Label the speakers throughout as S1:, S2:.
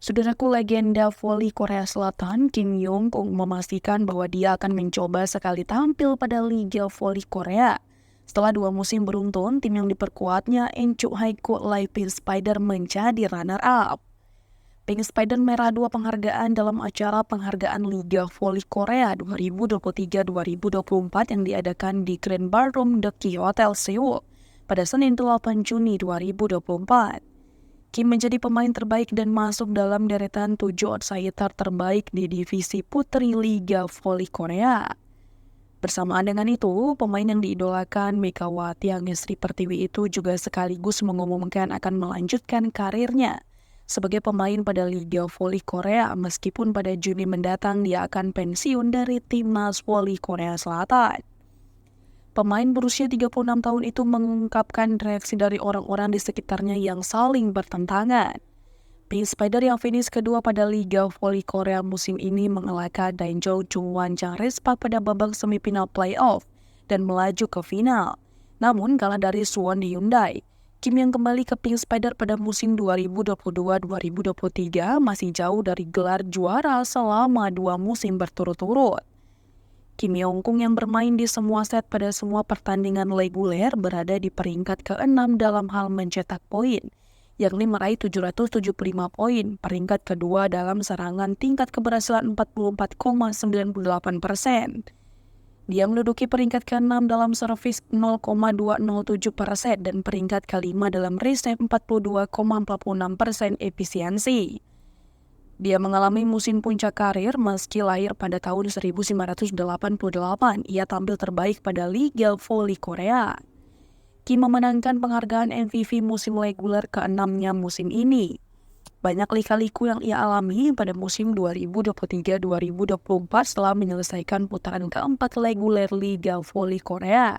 S1: Saudaraku, legenda voli Korea Selatan Kim Yong-kung memastikan bahwa dia akan mencoba sekali tampil pada Liga Voli Korea. Setelah 2 musim beruntun, tim yang diperkuatnya Enchu Haiku Live Pink Spider menjadi runner-up. Pink Spider merah 2 penghargaan dalam acara penghargaan Liga Voli Korea 2023-2024 yang diadakan di Grand Ballroom The Key Hotel Seoul pada Senin 8 Juni 2024. Kim menjadi pemain terbaik dan masuk dalam deretan 7 outsider terbaik di divisi putri Liga Voli Korea. Bersamaan dengan itu, pemain yang diidolakan Megawati Angestri Pertiwi itu juga sekaligus mengumumkan akan melanjutkan karirnya sebagai pemain pada Liga Voli Korea meskipun pada Juni mendatang dia akan pensiun dari Timnas Voli Korea Selatan. Pemain berusia 36 tahun itu mengungkapkan reaksi dari orang-orang di sekitarnya yang saling bertentangan. Pink Spider yang finish kedua pada Liga Voli Korea musim ini mengalahkan Dainjo Jungwon Respa pada babak semifinal playoff dan melaju ke final. Namun kalah dari Suwon Hyundai. Kim yang kembali ke Pink Spider pada musim 2022-2023 masih jauh dari gelar juara selama 2 musim berturut-turut. Kim Yong-kung yang bermain di semua set pada semua pertandingan reguler berada di peringkat ke-6 dalam hal mencetak poin, yakni meraih 775 poin, peringkat kedua dalam serangan tingkat keberhasilan 44,98%. Dia menduduki peringkat ke-6 dalam servis 0,207% dan peringkat ke-5 dalam receive 42,46% efisiensi. Dia mengalami musim puncak karir meski lahir pada tahun 1988. Ia tampil terbaik pada Liga Voli Korea. Kim memenangkan penghargaan MVP musim reguler ke-6-nya musim ini. Banyak lika-liku yang ia alami pada musim 2023-2024 setelah menyelesaikan putaran keempat reguler Liga Voli Korea.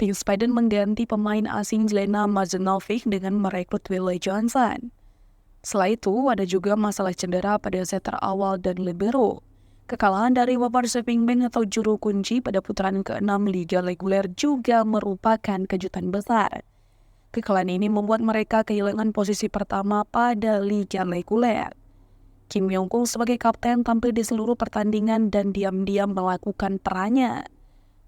S1: Pink Spider mengganti pemain asing Jelena Mazanovic dengan merekrut Willie Johnson. Setelah itu, ada juga masalah cedera pada setter awal dan libero. Kekalahan dari Wapar Saving Bank atau juru kunci pada putaran ke-6 Liga Reguler juga merupakan kejutan besar. Kekalahan ini membuat mereka kehilangan posisi pertama pada Liga Reguler. Kim Yong-kung sebagai kapten tampil di seluruh pertandingan dan diam-diam melakukan perannya.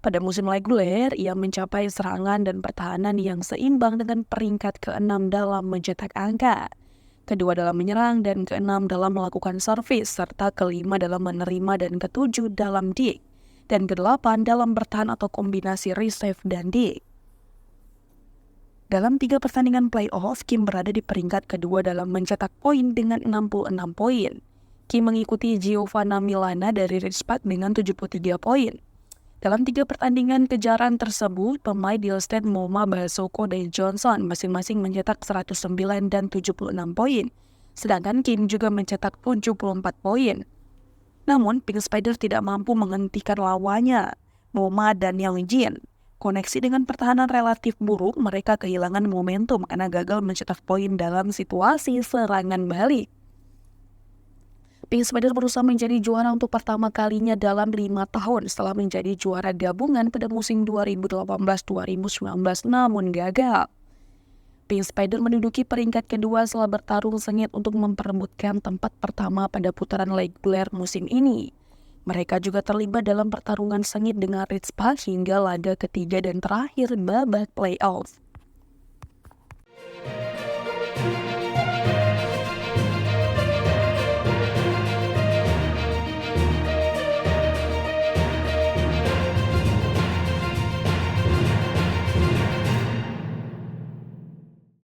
S1: Pada musim reguler, ia mencapai serangan dan pertahanan yang seimbang dengan peringkat ke-6 dalam mencetak angka, kedua dalam menyerang dan ke-6 dalam melakukan servis, serta ke-5 dalam menerima dan ke-7 dalam dig, dan ke-8 dalam bertahan atau kombinasi receive dan dig. Dalam 3 pertandingan playoff, Kim berada di peringkat kedua dalam mencetak poin dengan 66 poin. Kim mengikuti Giovanna Milana dari Rijkspark dengan 73 poin. Dalam 3 pertandingan kejaran tersebut, pemain Dilsted, Moma, Basoko, dan Johnson masing-masing mencetak 109 dan 76 poin. Sedangkan Kim juga mencetak 74 poin. Namun, Pink Spider tidak mampu menghentikan lawannya, Moma dan Yang Jin. Koneksi dengan pertahanan relatif buruk, mereka kehilangan momentum karena gagal mencetak poin dalam situasi serangan balik. Pink Spider berusaha menjadi juara untuk pertama kalinya dalam 5 tahun setelah menjadi juara gabungan pada musim 2018-2019 namun gagal. Pink Spider menduduki peringkat kedua setelah bertarung sengit untuk memperebutkan tempat pertama pada putaran reguler musim ini. Mereka juga terlibat dalam pertarungan sengit dengan Rijkspark hingga laga ketiga dan terakhir babak playoff.